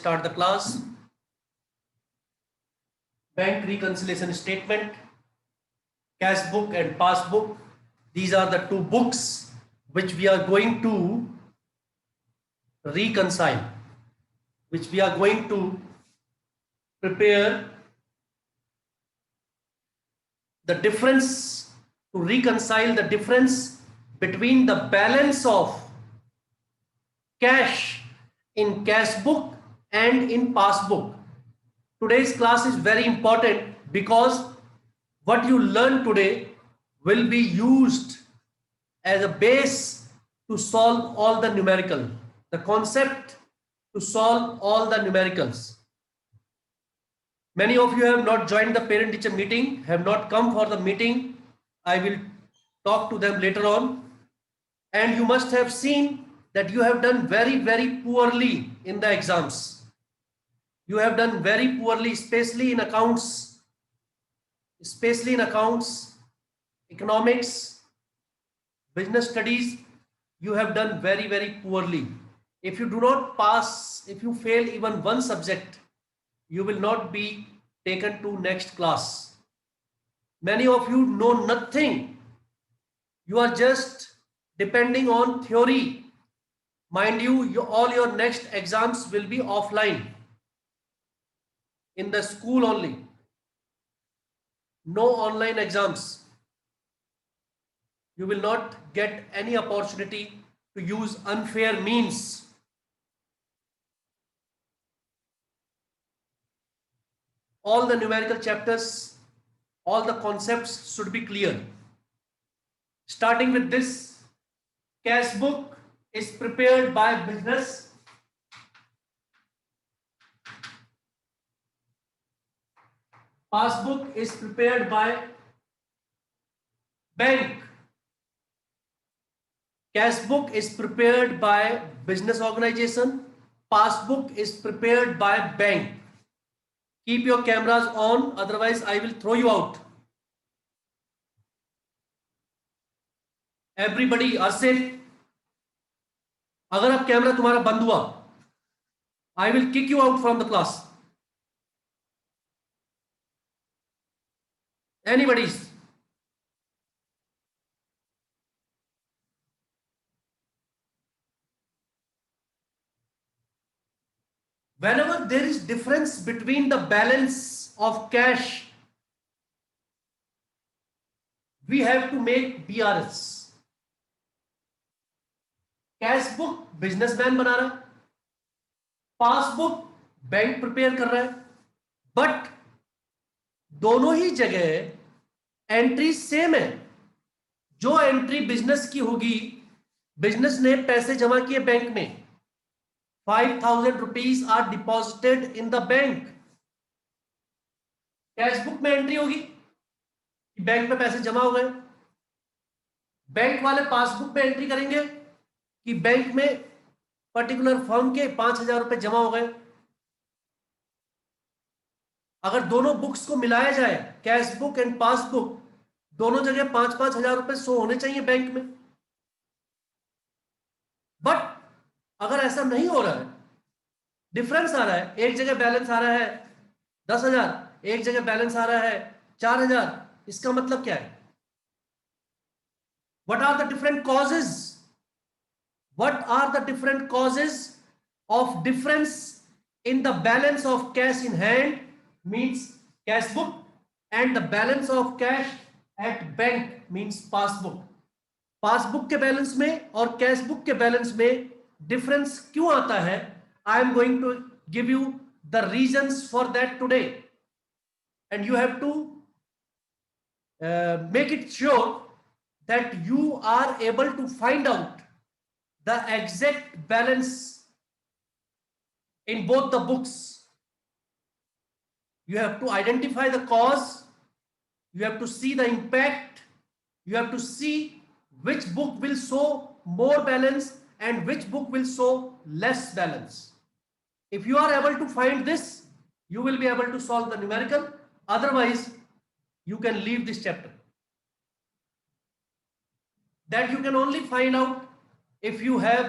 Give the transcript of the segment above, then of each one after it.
start the class. Bank reconciliation statement, cash book and passbook. These are the two books which we are going to reconcile, which we are going to prepare the difference, to reconcile the difference between the balance of cash in cash book and in passbook. Today's class is very important because what you learn today will be used as a base to solve all the numerical, the concept to solve all the numericals. Many of you have not joined the parent teacher meeting, have not come for the meeting. I will talk to them later on. And you must have seen that you have done very, very poorly in the exams. You have done very poorly, especially in accounts, economics, business studies. You have done very, very poorly. If you do not pass, if you fail even one subject, you will not be taken to next class. Many of you know nothing. You are just depending on theory. Mind you, all your next exams will be offline, in the school only. No online exams. You will not get any opportunity to use unfair means. All the numerical chapters, all the concepts should be clear. Starting with this, cash book is prepared by business. Passbook is prepared by bank. Cash book is prepared by business organization. Passbook is prepared by bank. Keep your cameras on, otherwise I will throw you out. Everybody, Arsit, अगर अब camera तुम्हारा बंद हुआ, I will kick you out from the class. Anybody's. Whenever there is difference between the balance of cash, we have to make BRS. Cash book businessman बना रहा है, passbook bank prepare कर रहा है, बट दोनों ही जगह एंट्री सेम है. जो एंट्री बिजनेस की होगी, बिजनेस ने पैसे जमा किए बैंक में, 5,000 rupees are deposited in the bank. Cash book में एंट्री होगी कि बैंक में पैसे जमा हो गए. बैंक वाले पासबुक में एंट्री करेंगे कि बैंक में पर्टिकुलर फर्म के 5,000 रुपए जमा हो गए. अगर दोनों बुक्स को मिलाया जाए, कैश बुक एंड पासबुक, दोनों जगह 5-5 हजार रुपए शो होने चाहिए बैंक में. बट अगर ऐसा नहीं हो रहा है, डिफरेंस आ रहा है, एक जगह बैलेंस आ रहा है 10,000, एक जगह बैलेंस आ रहा है 4,000, इसका मतलब क्या है? What are the different causes? What are the different causes of difference in the balance of cash in hand, means cash book, and the balance of cash at bank, means passbook? Passbook के balance में और cash book के balance में difference क्यों आता है? I am going to give you the reasons for that today, and you have to make it sure that you are able to find out the exact balance in both the books. You have to identify the cause, you have to see the impact, you have to see which book will show more balance and which book will show less balance. If you are able to find this, you will be able to solve the numerical. Otherwise, you can leave this chapter. That you can only find out if you have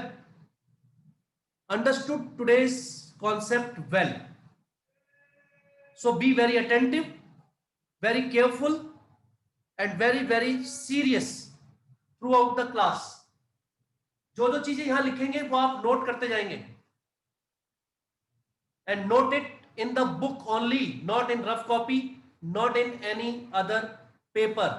understood today's concept well. So be very attentive, very careful and very very serious throughout the class. जो जो चीजें यहां लिखेंगे वो आप note करते जाएंगे, and note it in the book only, not in rough copy, not in any other paper.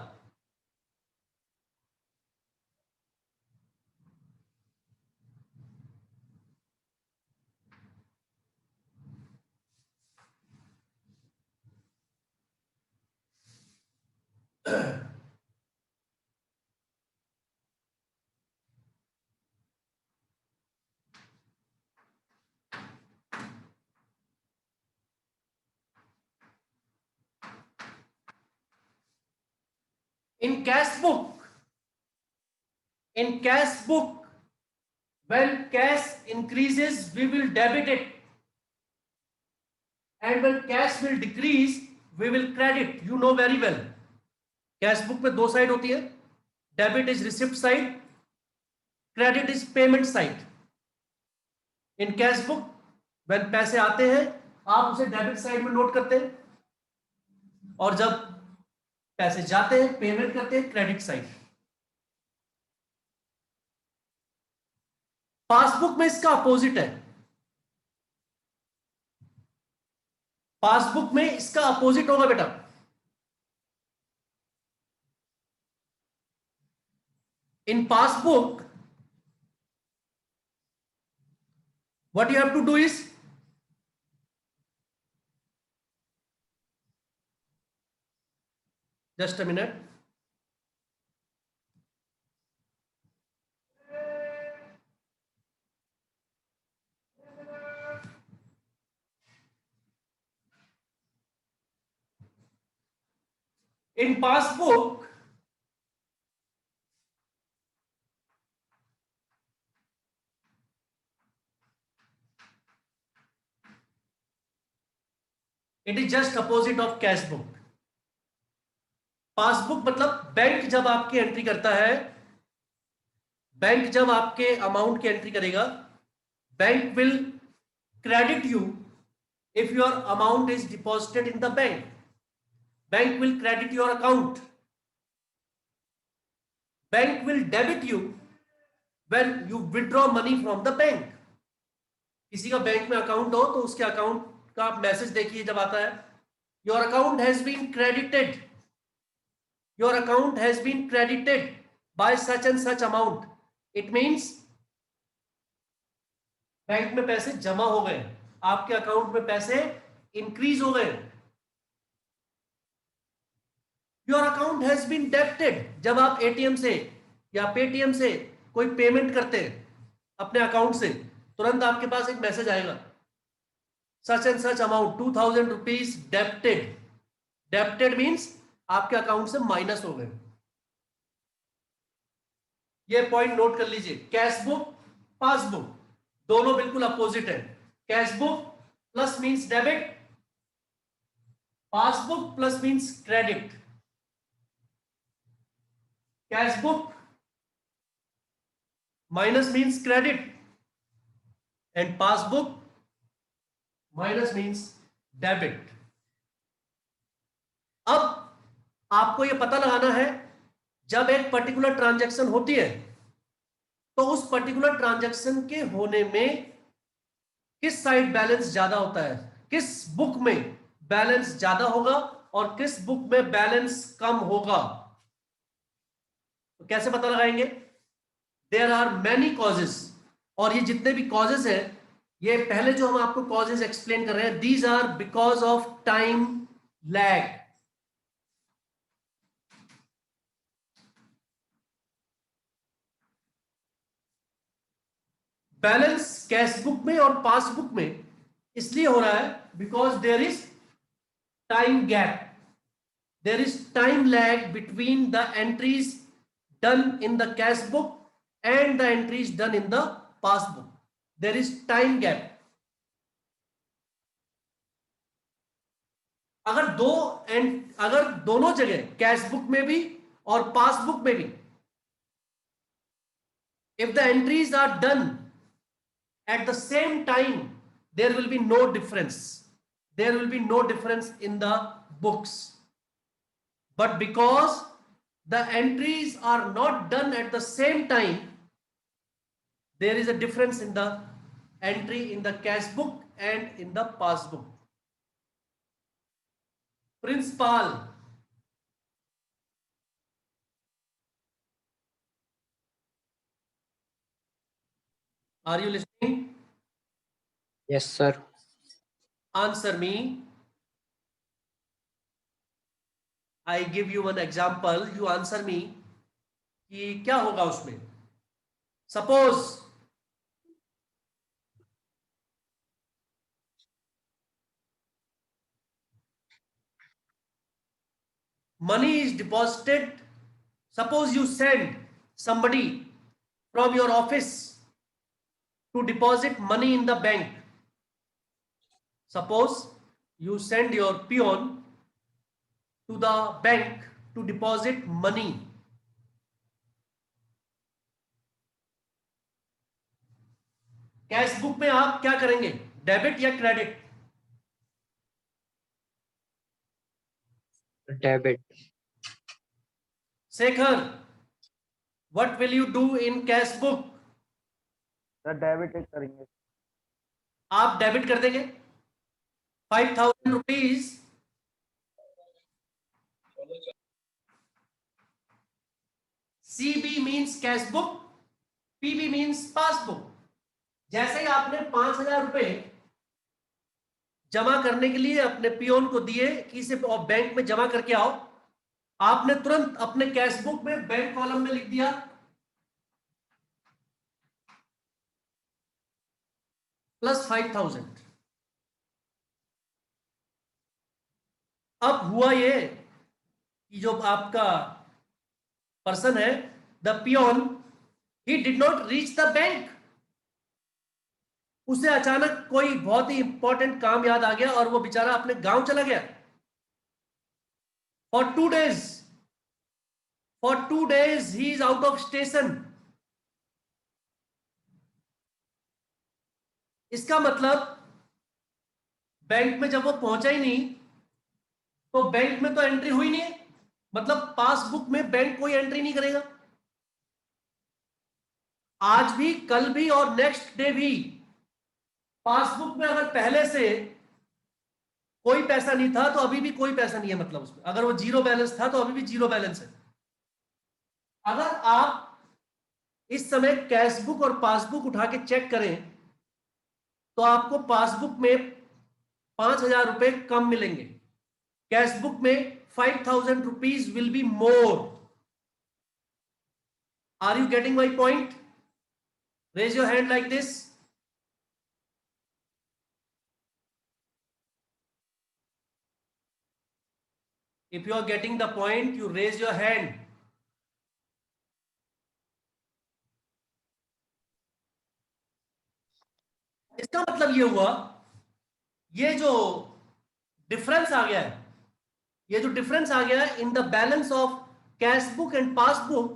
In cash book, in cash book, when cash increases, we will debit it, and when cash will decrease, we will credit. You know very well. Cash book में दो side होती है, debit is receipt side, credit is payment side. In cash book when पैसे आते हैं आप उसे debit side में नोट करते हैं, और जब पैसे जाते हैं पेमेंट करते हैं क्रेडिट साइड. पासबुक में इसका अपोजिट है. पासबुक में इसका अपोजिट होगा बेटा. In passbook, what you have to do is, just a minute. In passbook, it is just opposite of cash book. Passbook मतलब बैंक जब आपकी एंट्री करता है, बैंक जब आपके अमाउंट की एंट्री करेगा, bank will credit you if your amount is deposited in the bank. Bank will credit your account. Bank will debit you when you withdraw money from the bank. किसी का bank में account हो तो उसके account का आप message देखिए जब आता है, your account has been credited, your account has been credited by such and such amount. It means bank में पैसे जमा हो गए, आपके अकाउंट में पैसे इंक्रीज हो गए. Your account has been debited, जब आप एटीएम से या पेटीएम से कोई पेमेंट करते हैं अपने अकाउंट से, तुरंत आपके पास एक मैसेज आएगा, such and such amount 2000 rupees debited. Debited means आपके अकाउंट से माइनस हो गए. ये पॉइंट नोट कर लीजिए. कैश बुक, पासबुक दोनों बिल्कुल अपोजिट है. Cash book plus means debit, passbook plus means credit. Cash book minus means credit and passbook minus means debit. अब आपको यह पता लगाना है, जब एक पर्टिकुलर ट्रांजैक्शन होती है तो उस पर्टिकुलर ट्रांजैक्शन के होने में किस साइड बैलेंस ज्यादा होता है, किस बुक में बैलेंस ज्यादा होगा और किस बुक में बैलेंस कम होगा. तो कैसे पता लगाएंगे? देयर आर मैनी कॉजेस, और ये जितने भी कॉजेस हैं, ये पहले जो हम आपको कॉजेस एक्सप्लेन कर रहे हैं, these are because of time lag. Balance cash book में और पासबुक में इसलिए हो रहा है because there is time gap, there is time lag between the entries done in the cash book and the entries done in the passbook. There is time gap. अगर दोनों जगह कैश बुक में भी और पासबुक में भी if the entries are done at the same time, there will be no difference. There will be no difference in the books. But because the entries are not done at the same time, there is a difference in the entry in the cash book and in the passbook. Principal, are you listening? Yes, sir. Answer me. I give you one example. You answer me कि क्या होगा उसमें. Suppose money is deposited. Suppose you send somebody from your office to deposit money in the bank. Suppose you send your peon to the bank to deposit money. Cash book में आप क्या करेंगे, debit या credit? Debit. Shekhar, what will you do in cash book? Sir debit करेंगे. आप debit कर देंगे 5,000 rupees. CB means cash book, PB means passbook. जैसे ही आपने 5,000 रुपए जमा करने के लिए अपने पियोन को दिए कि इसे बैंक में जमा करके आओ, आपने तुरंत अपने कैश बुक में बैंक कॉलम में लिख दिया +5,000. अब हुआ ये कि जो आपका पर्सन है, the peon, he did not reach the bank. उसे अचानक कोई बहुत ही इंपॉर्टेंट काम याद आ गया और वो बेचारा अपने गांव चला गया. For 2 days he is out of station. इसका मतलब बैंक में जब वो पहुंचा ही नहीं तो बैंक में तो एंट्री हुई नहीं है, मतलब पासबुक में बैंक कोई एंट्री नहीं करेगा. आज भी, कल भी और नेक्स्ट डे भी पासबुक में अगर पहले से कोई पैसा नहीं था तो अभी भी कोई पैसा नहीं है, मतलब उसमें अगर वो जीरो बैलेंस था तो अभी भी जीरो बैलेंस है. अगर आप इस समय कैश बुक और पासबुक उठा के चेक करें तो आपको पासबुक में 5,000 रुपए कम मिलेंगे, कैश बुक में 5,000 rupees will be more. Are you getting my point? Raise your hand like this. If you are getting the point, you raise your hand. इसका मतलब ये हुआ, ये जो डिफरेंस आ गया है, ये जो डिफरेंस आ गया है in the balance of cash book and passbook,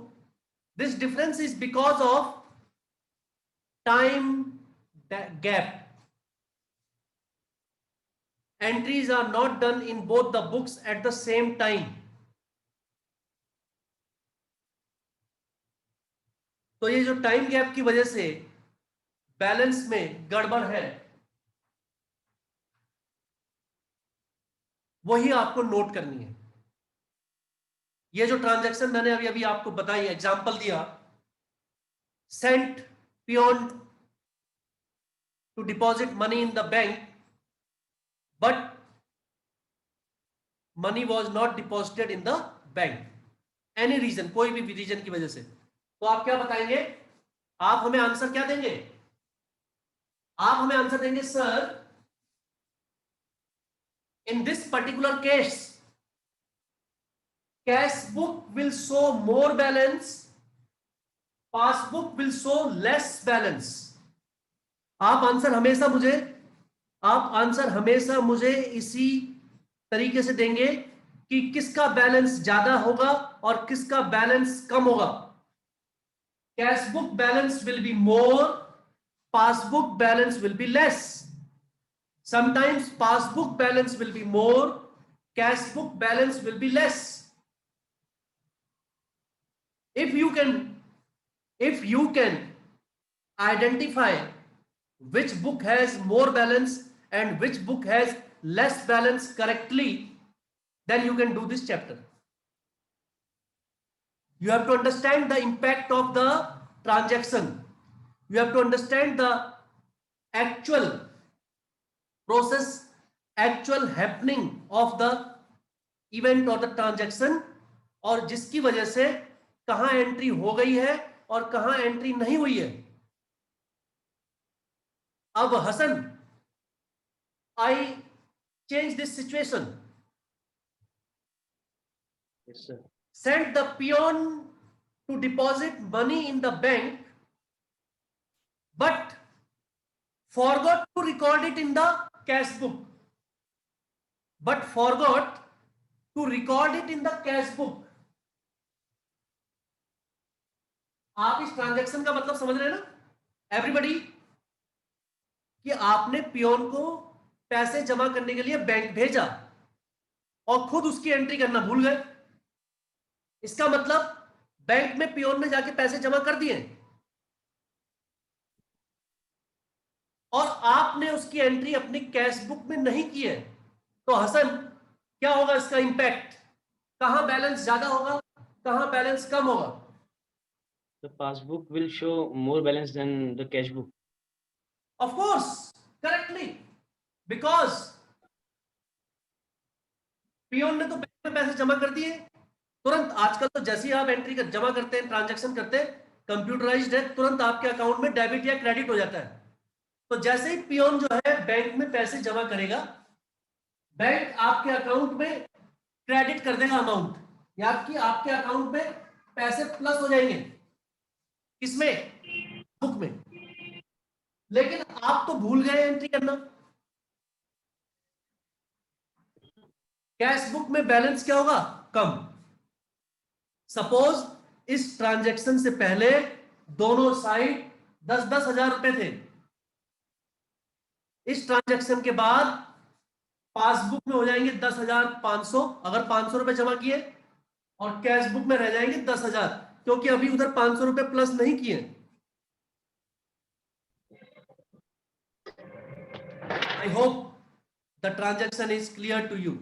this difference is because of time gap. Entries are not done in both the books at the same time. तो ये जो टाइम गैप की वजह से बैलेंस में गड़बड़ है, वही आपको नोट करनी है. ये जो ट्रांजैक्शन मैंने अभी अभी आपको बताई, एग्जांपल दिया, sent peon to deposit money in the bank but money was not deposited in the bank. Any reason, कोई भी रीजन की वजह से, तो आप क्या बताएंगे? आप हमें आंसर क्या देंगे? आप हमें आंसर देंगे, sir in this particular case cash book will show more balance, passbook will show less balance. आप आंसर हमेशा मुझे इसी तरीके से देंगे कि किसका बैलेंस ज्यादा होगा और किसका बैलेंस कम होगा. Cash book balance will be more, passbook balance will be less. Sometimes passbook balance will be more, cash book balance will be less. If you can identify which book has more balance and which book has less balance correctly, then you can do this chapter. You have to understand the impact of the transaction. You have to understand the actual process, actual happening of the event or the transaction, और जिसकी वजह से कहां entry हो गई है और कहां एंट्री नहीं हुई है. अब Hasan, I change this situation. Yes, sir. Send the peon to deposit money in the bank, but forgot to record it in the cash book. But forgot to record it in the cash book. आप इस transaction का मतलब समझ रहे हैं ना everybody, कि आपने पियोन को पैसे जमा करने के लिए बैंक भेजा और खुद उसकी एंट्री करना भूल गए. इसका मतलब बैंक में पियोन ने जाके पैसे जमा कर दिए और आपने उसकी एंट्री अपनी कैश बुक में नहीं की है. तो हसन, क्या होगा इसका इंपैक्ट? कहां बैलेंस ज्यादा होगा, कहां बैलेंस कम होगा? The passbook will show more balance than the cash book. Of course, correctly, because peon ने तो बैंक में पैसे जमा कर दिए तुरंत. आजकल तो जैसे ही आप एंट्री कर जमा करते हैं, ट्रांजैक्शन करते हैं, कंप्यूटराइज्ड है, तुरंत आपके अकाउंट में डेबिट या क्रेडिट हो जाता है. तो जैसे ही पियोन जो है बैंक में पैसे जमा करेगा, बैंक आपके अकाउंट में क्रेडिट कर देगा अमाउंट, याद कि आपके अकाउंट में पैसे प्लस हो जाएंगे. किसमें? बुक में. लेकिन आप तो भूल गए एंट्री करना. कैश बुक में बैलेंस क्या होगा? कम. सपोज इस ट्रांजैक्शन से पहले दोनों साइड 10-10 हजार रुपए थे. इस ट्रांजैक्शन के बाद पासबुक में हो जाएंगे 10,500 अगर 500 रुपए जमा किए, और कैश बुक में रह जाएंगे 10,000, क्योंकि अभी उधर 500 रुपए प्लस नहीं किए. I hope the transaction is clear to you.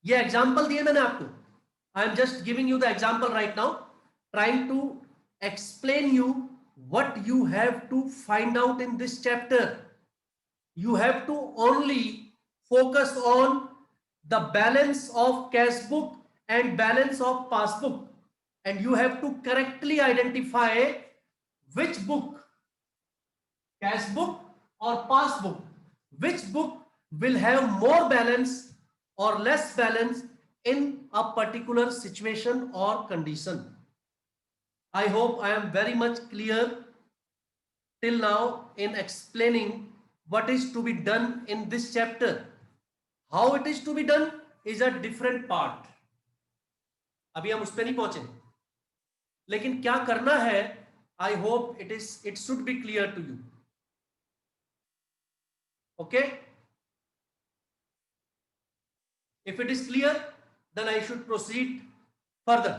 ये एग्जाम्पल दिए मैंने आपको. I am just giving you the example right now, trying to explain you what you have to find out in this chapter. You have to only focus on the balance of cash book and balance of passbook, and you have to correctly identify which book, cash book or passbook, which book will have more balance or less balance in a particular situation or condition. I hope I am very much clear till now in explaining what is to be done in this chapter. How it is to be done is a different part. अभी हम उस पर नहीं पहुंचे, लेकिन क्या करना है, I hope it should be clear to you. Okay? If it is clear, then I should proceed further.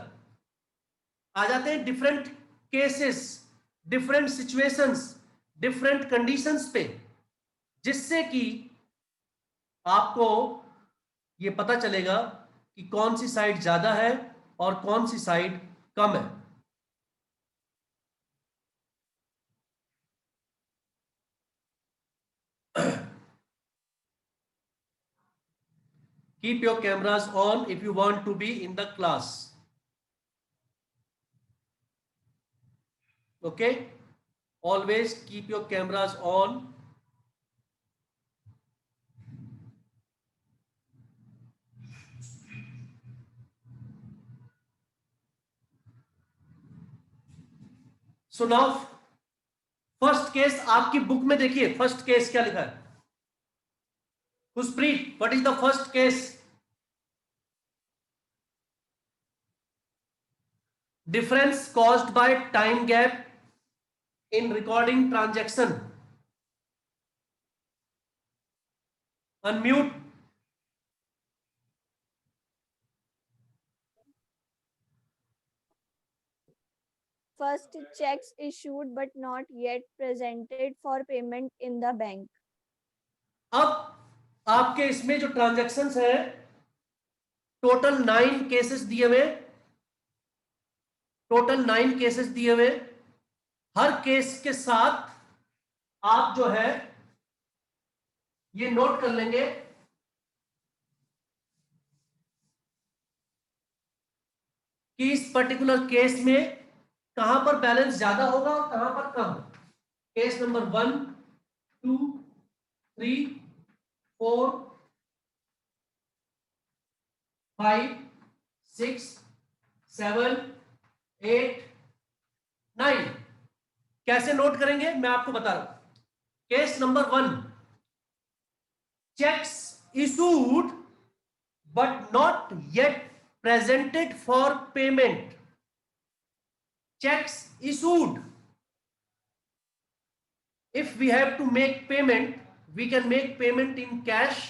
आ जाते हैं different cases, different situations, different conditions पे, जिससे कि आपको ये पता चलेगा कि कौन सी साइड ज्यादा है और कौन सी साइड कम है. Keep your cameras on if you want to be in the class. Okay, always keep your cameras on. So now first case आपकी बुक में देखिए. फर्स्ट केस क्या लिखा है? Khushpreet, what is the first case? Difference caused by time gap in recording transaction. Unmute. First, checks issued but not yet presented for payment in the bank. अब आपके इसमें जो ट्रांजैक्शंस है, टोटल 9 केसेस दिए हुए, टोटल 9 केसेस दिए हुए। हर case के साथ आप जो है ये नोट कर लेंगे कि इस पर्टिकुलर केस में कहां पर बैलेंस ज्यादा होगा और कहां पर कम। Case number 1, 2, 3, 4, 5, 6, 7, 8, 9। कैसे नोट करेंगे मैं आपको बता रहा हूं। Case number 1, cheques issued but not yet presented for payment. Checks issued. If we have to make payment, we can make payment in cash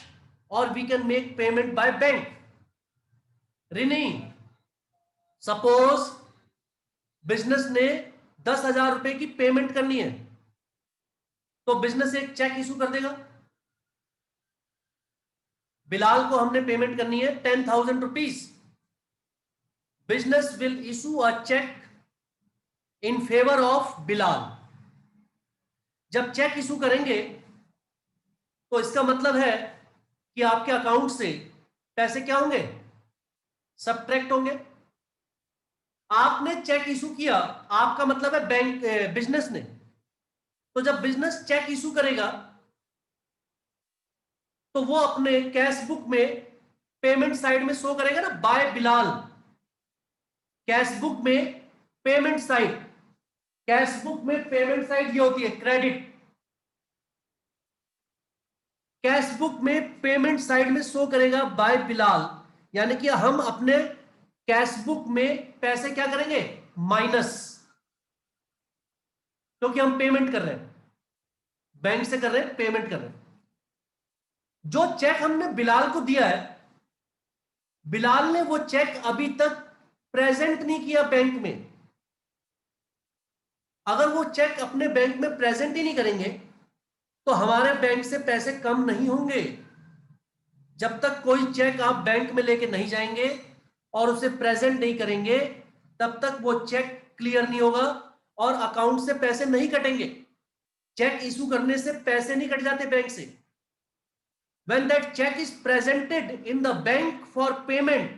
or we can make payment by bank. Rini, suppose business ने 10,000 रुपए की payment करनी है, तो business एक check issue कर देगा। बिलाल को हमने पेमेंट करनी है 10,000 rupees. Business will issue a cheque in favour of Bilal. जब चेक इशू करेंगे तो इसका मतलब है कि आपके अकाउंट से पैसे क्या होंगे, सबट्रैक्ट होंगे। आपने चेक इशू किया, आपका मतलब है बैंक, बिजनेस ने। तो जब बिजनेस चेक इशू करेगा तो वो अपने कैश बुक में पेमेंट साइड में शो करेगा ना, बाय बिलाल। कैश बुक में पेमेंट साइड, कैश बुक में पेमेंट साइड ये होती है क्रेडिट। कैश बुक में पेमेंट साइड में शो करेगा बाय बिलाल, यानी कि हम अपने कैश बुक में पैसे क्या करेंगे, माइनस, क्योंकि हम पेमेंट कर रहे हैं, बैंक से कर रहे हैं, पेमेंट कर रहे हैं। जो चेक हमने बिलाल को दिया है, बिलाल ने वो चेक अभी तक प्रेजेंट नहीं किया बैंक में। अगर वो चेक अपने बैंक में प्रेजेंट ही नहीं करेंगे तो हमारे बैंक से पैसे कम नहीं होंगे। जब तक कोई चेक आप बैंक में लेके नहीं जाएंगे और उसे प्रेजेंट नहीं करेंगे, तब तक वो चेक क्लियर नहीं होगा और अकाउंट से पैसे नहीं कटेंगे। चेक इशू करने से पैसे नहीं कट जाते बैंक से। When that check is presented in the bank for payment,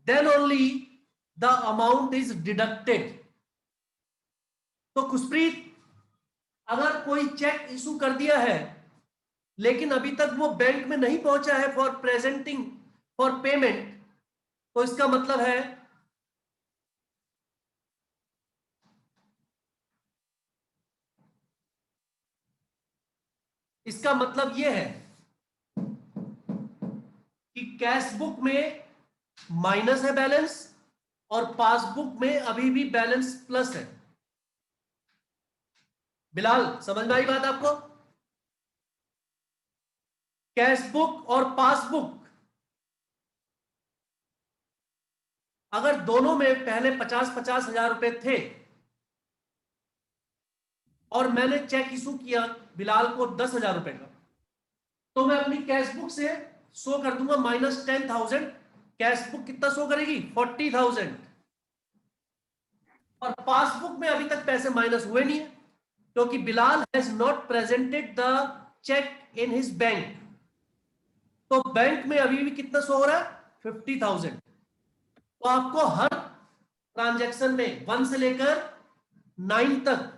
then only the amount is deducted. तो खुशप्रीत, अगर कोई चेक इशू कर दिया है लेकिन अभी तक वो बैंक में नहीं पहुंचा है फॉर प्रेजेंटिंग फॉर पेमेंट, तो इसका मतलब है इसका मतलब यह है कि कैश बुक में माइनस है बैलेंस और पासबुक में अभी भी बैलेंस प्लस है। बिलाल, समझ में आई बात आपको? कैश बुक और पासबुक, अगर दोनों में पहले 50-50 हजार रुपए थे और मैंने चेक इशू किया बिलाल को 10,000 रुपए का, तो मैं अपनी कैश बुक से शो कर दूंगा -10,000। कैश बुक कितना शो करेगी, 40,000। और पासबुक में अभी तक पैसे माइनस हुए नहीं है क्योंकि Bilal has not presented the cheque in his bank. तो बैंक में अभी भी कितना शो हो रहा है, 50,000। तो आपको हर ट्रांजैक्शन में 1 से लेकर 9 तक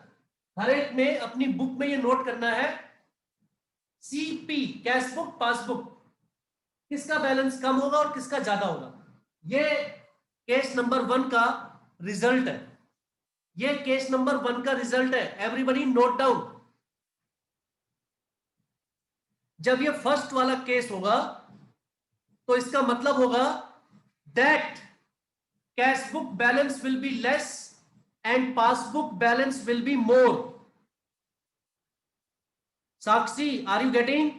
हर एक में अपनी बुक में ये नोट करना है, सीपी, कैश बुक, पासबुक, किसका बैलेंस कम होगा और किसका ज्यादा होगा। ये केस नंबर 1 का रिजल्ट है। ये केस नंबर 1 का रिजल्ट है। Everybody note down. जब ये फर्स्ट वाला केस होगा तो इसका मतलब होगा that cash book balance will be less and passbook balance will be more. Sakshi, are you getting?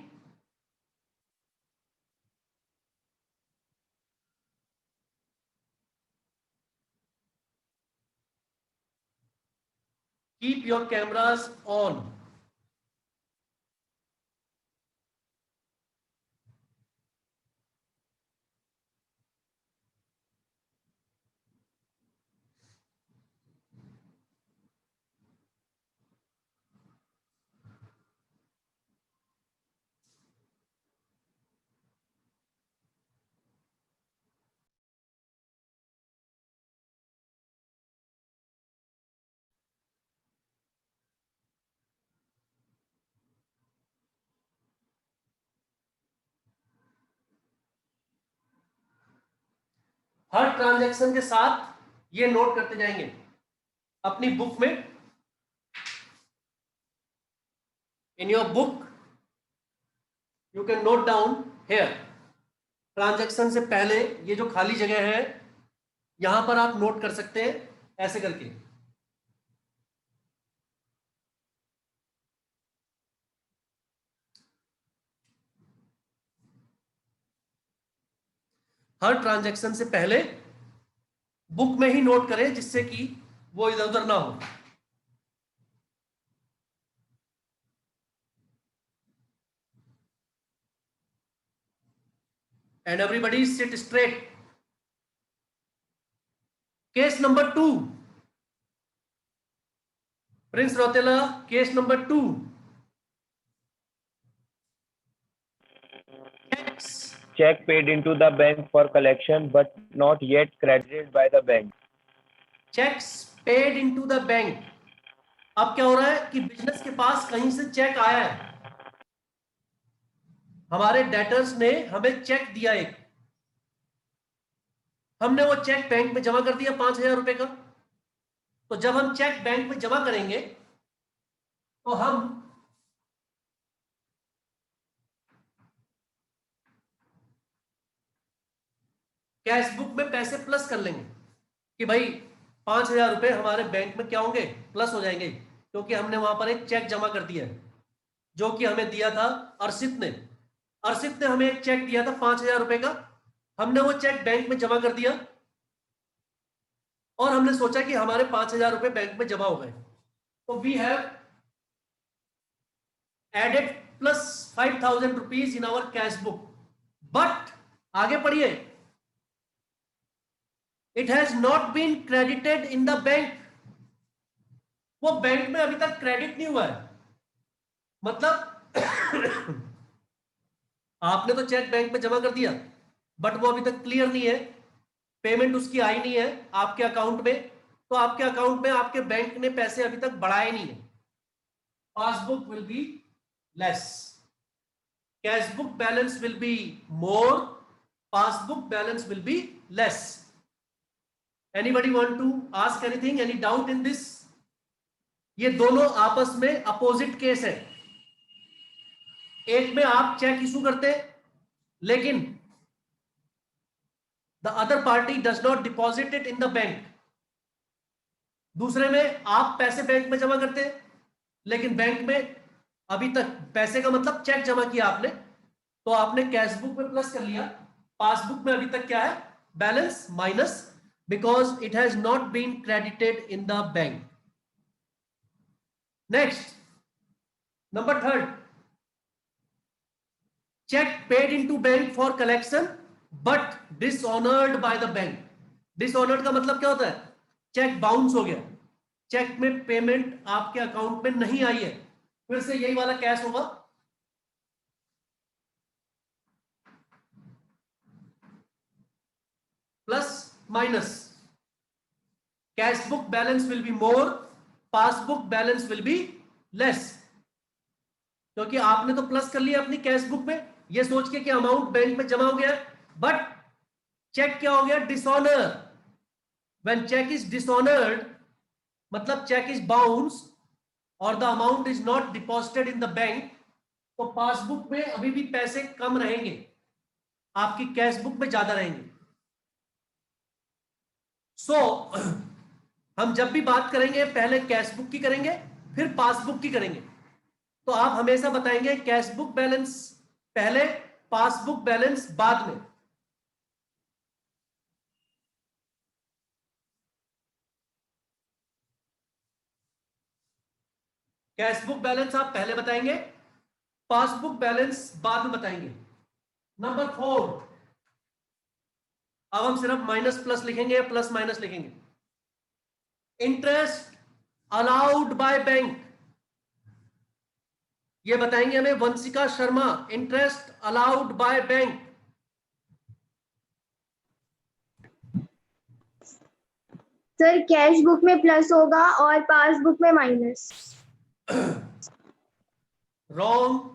keep your cameras on. हर ट्रांजैक्शन के साथ ये नोट करते जाएंगे अपनी बुक में. In your book you can note down here. Transaction से पहले ये जो खाली जगह है यहां पर आप नोट कर सकते हैं ऐसे करके. हर ट्रांजैक्शन से पहले बुक में ही नोट करें जिससे कि वो इधर उधर ना हो. And everybody sit straight. Case number 2. Prince Rotela, case number 2. Checks. Check paid into the bank for collection but not yet credited by the bank. Checks paid into the bank. अब क्या हो रहा है कि बिजनेस के पास कहीं से check आया है. हमारे डेटर्स ने हमें चेक दिया एक. हमने वो चेक बैंक में जमा कर दिया 5,000 रुपए का. तो जब हम चेक बैंक में जमा करेंगे तो हम कैश बुक में पैसे प्लस कर लेंगे कि भाई 5,000 रुपए हमारे बैंक में क्या होंगे, प्लस हो जाएंगे, क्योंकि हमने वहां पर एक चेक जमा कर दिया है जो कि हमें दिया था अर्षित ने. अर्षित ने हमें एक चेक दिया था 5,000 रुपए का. हमने वो चेक बैंक में जमा कर दिया और हमने सोचा कि हमारे 5,000 रुपए बैंक में जमा हो गए. तो we have added plus 5,000 rupees in our cash book. But आगे पढ़िए, it has not been credited in the bank. वो बैंक में अभी तक क्रेडिट नहीं हुआ है. मतलब आपने तो चेक बैंक में जमा कर दिया बट वो अभी तक क्लियर नहीं है, पेमेंट उसकी आई नहीं है आपके अकाउंट में. तो आपके अकाउंट में आपके बैंक ने पैसे अभी तक बढ़ाए नहीं है. Passbook will be less, cash book balance will be more, passbook balance will be less. Anybody want to ask anything, any doubt in this? ये दोनों आपस में अपोजिट केस है. एक में आप चेक इशू करते लेकिन the other party does not deposit it in the bank. दूसरे में आप पैसे बैंक में जमा करते लेकिन बैंक में अभी तक पैसे का मतलब चेक जमा किया आपने, तो आपने कैश बुक में प्लस कर लिया, पासबुक में अभी तक क्या है, balance minus, because it has not been credited in the bank. Next, number 3, cheque paid into bank for collection but dishonoured by the bank. Dishonoured का मतलब क्या होता है? चेक बाउंस हो गया, चेक में पेमेंट आपके अकाउंट में नहीं आई है. फिर से यही वाला कैश होगा, plus minus. Cash book balance will be more, passbook balance will be less. क्योंकि आपने तो प्लस कर लिया अपनी कैश बुक में ये सोच के कि अमाउंट बैंक में जमा हो गया, बट चेक क्या हो गया, dishonour. When cheque is dishonoured मतलब चेक इज बाउंस और the amount is not deposited in the bank, तो पासबुक में अभी भी पैसे कम रहेंगे, आपकी कैश बुक में ज्यादा रहेंगे. सो हम जब भी बात करेंगे पहले कैश बुक की करेंगे फिर पासबुक की करेंगे. तो आप हमेशा बताएंगे कैश बुक बैलेंस पहले, पासबुक बैलेंस बाद में. कैश बुक बैलेंस आप पहले बताएंगे, पासबुक बैलेंस बाद में बताएंगे। नंबर 4, अब हम सिर्फ माइनस प्लस लिखेंगे, प्लस माइनस लिखेंगे। इंटरेस्ट अलाउड बाय बैंक, ये बताएंगे हमें Vanshika Sharma. Interest allowed by bank. Sir cash book में प्लस होगा और पासबुक में minus. Wrong,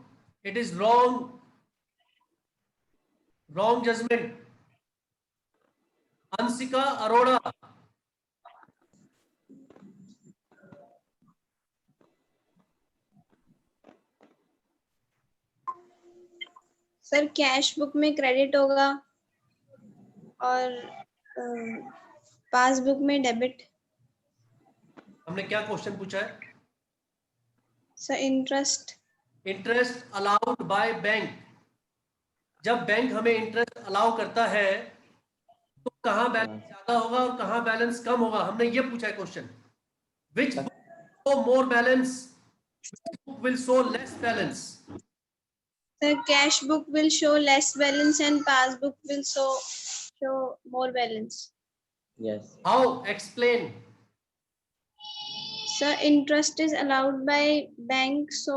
it is wrong, wrong judgement. Anshika Arora, sir cash book में क्रेडिट होगा और पासबुक में डेबिट। हमने क्या क्वेश्चन पूछा है? Sir interest. Interest allowed by bank. जब बैंक हमें इंटरेस्ट अलाउ करता है तो कहां बैलेंस ज्यादा होगा और कहां बैलेंस कम होगा, हमने ये पूछा है question. Which book show more balance, which book will show less balance? Sir cash book will show less balance and passbook will show more balance. Yes. How? Explain. Sir, interest is allowed by bank, so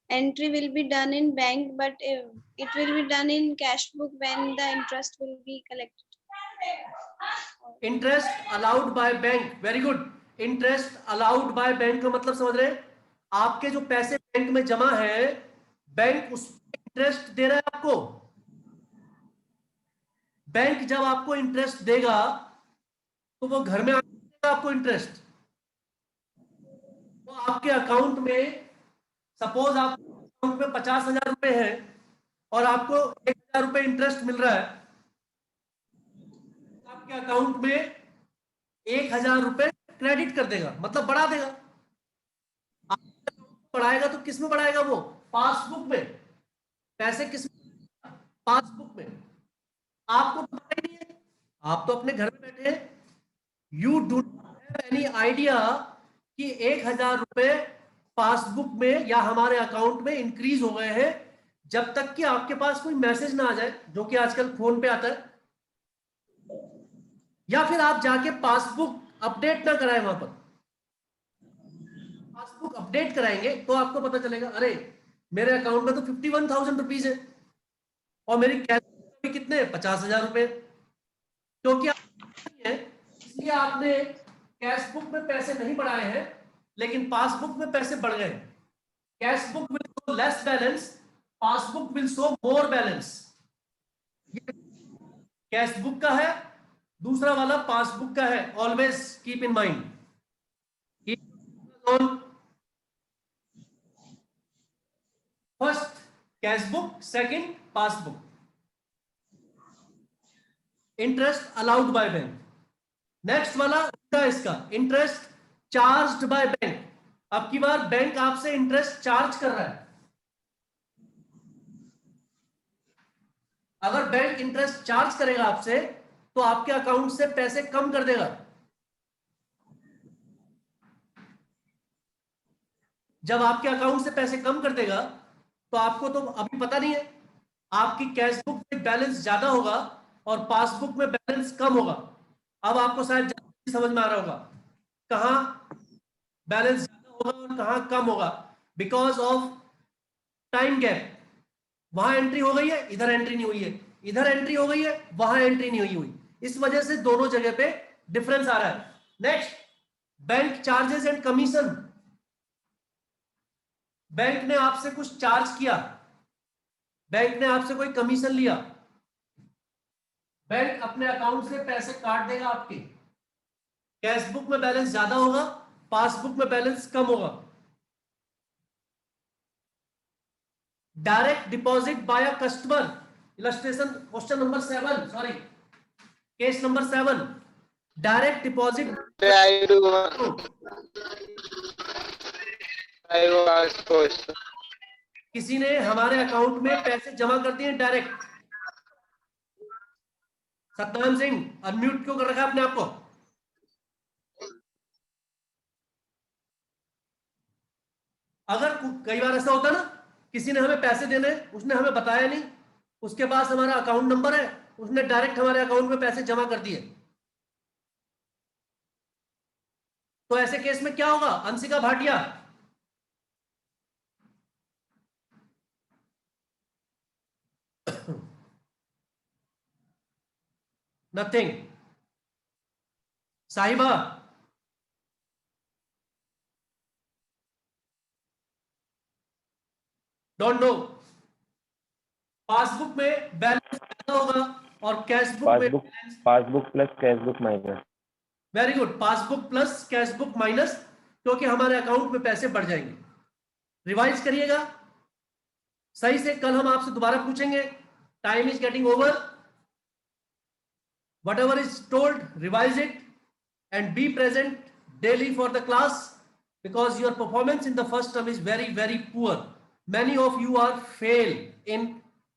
entry will be done in bank, but it will be done in cash book when the interest will be collected. Interest allowed by bank, very good. Interest allowed by bank का मतलब समझ रहे हैं? आपके जो पैसे bank में जमा है, बैंक उस इंटरेस्ट दे रहा है आपको। बैंक जब आपको इंटरेस्ट देगा तो वो घर में देगा आपको इंटरेस्ट। तो आपके अकाउंट में, सपोज आप अकाउंट में 50,000 रुपए है और आपको 1,000 रुपए इंटरेस्ट मिल रहा है, आपके अकाउंट में 1,000 रुपए क्रेडिट कर देगा, मतलब बढ़ा देगा। बढ़ाएगा तो किस में बढ़ाएगा? वो पासबुक में। पैसे किस में? पासबुक में। आपको तो पता ही नहीं है, आप तो अपने घर में बैठे हैं। You do not have any idea कि 1,000 रुपए पासबुक में या हमारे अकाउंट में इंक्रीज हो गए हैं, जब तक कि आपके पास कोई मैसेज ना आ जाए, जो कि आजकल फोन पे आता है, या फिर आप जाके पासबुक अपडेट ना कराएं। वहां पर पासबुक अपडेट कराएंगे तो आपको पता चलेगा, अरे मेरे अकाउंट में तो 51,000 रुपीज है और मेरी कैश कितने, 50,000 रुपए। क्योंकि है इसलिए आपने कैश बुक में पैसे नहीं बढ़ाए हैं, लेकिन पासबुक में पैसे बढ़ गए। Cash book will show less balance, passbook will show more balance. Cash book का है, दूसरा वाला पासबुक का है। Always keep in mind. First cash book, second passbook. Interest allowed by bank. Next वाला इसका इंटरेस्ट चार्ज्ड बाय बैंक। अब की बार बैंक आपसे इंटरेस्ट चार्ज कर रहा है। अगर बैंक इंटरेस्ट चार्ज करेगा आपसे तो आपके अकाउंट से पैसे कम कर देगा। जब आपके अकाउंट से पैसे कम कर देगा तो आपको तो अभी पता नहीं है, आपकी कैश बुक में बैलेंस ज्यादा होगा और पासबुक में बैलेंस कम होगा। अब आपको शायद समझ में आ रहा होगा कहां बैलेंस ज्यादा होगा और कहां कम होगा, बिकॉज ऑफ टाइम गैप। वहां एंट्री हो गई है, इधर एंट्री नहीं हुई है, इधर एंट्री हो गई है, वहां एंट्री नहीं हुई। इस वजह से दोनों जगह पे डिफरेंस आ रहा है। Next, bank charges and commission. Bank ने आपसे कुछ चार्ज किया, बैंक ने आपसे कोई कमीशन लिया, बैंक अपने अकाउंट से पैसे काट देगा आपके। कैश बुक में बैलेंस ज्यादा होगा, पासबुक में बैलेंस कम होगा। Direct deposit by a customer. Illustration question number 7, sorry case number 7। Direct deposit. किसी ने हमारे अकाउंट में पैसे जमा कर दिए डायरेक्ट। सतनाम सिंह, अनम्यूट क्यों कर रखा है अपने आप को? अगर कई बार ऐसा होता है ना, किसी ने हमें पैसे देने, उसने हमें बताया नहीं, उसके पास हमारा अकाउंट नंबर है, उसने डायरेक्ट हमारे अकाउंट में पैसे जमा कर दिए, तो ऐसे केस में क्या होगा? अंशिका भाटिया, नथिंग। साहिबा, डोंट नो। पासबुक में बैलेंस ज्यादा होगा और कैशबुक में passbook passbook plus cashbook minus. Very good, passbook plus cashbook minus, क्योंकि हमारे अकाउंट में पैसे बढ़ जाएंगे। रिवाइज करिएगा सही से, कल हम आपसे दोबारा पूछेंगे। Time is getting over. What ever is told, revise it and be present daily for the class, because your performance in the first term is very, very poor. Many of you are fail in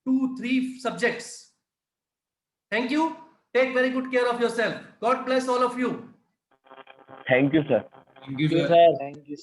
2-3 subjects. Thank you. Take very good care of yourself. God bless all of you. Thank you, sir. Thank you, Thank you, sir. sir. Thank you.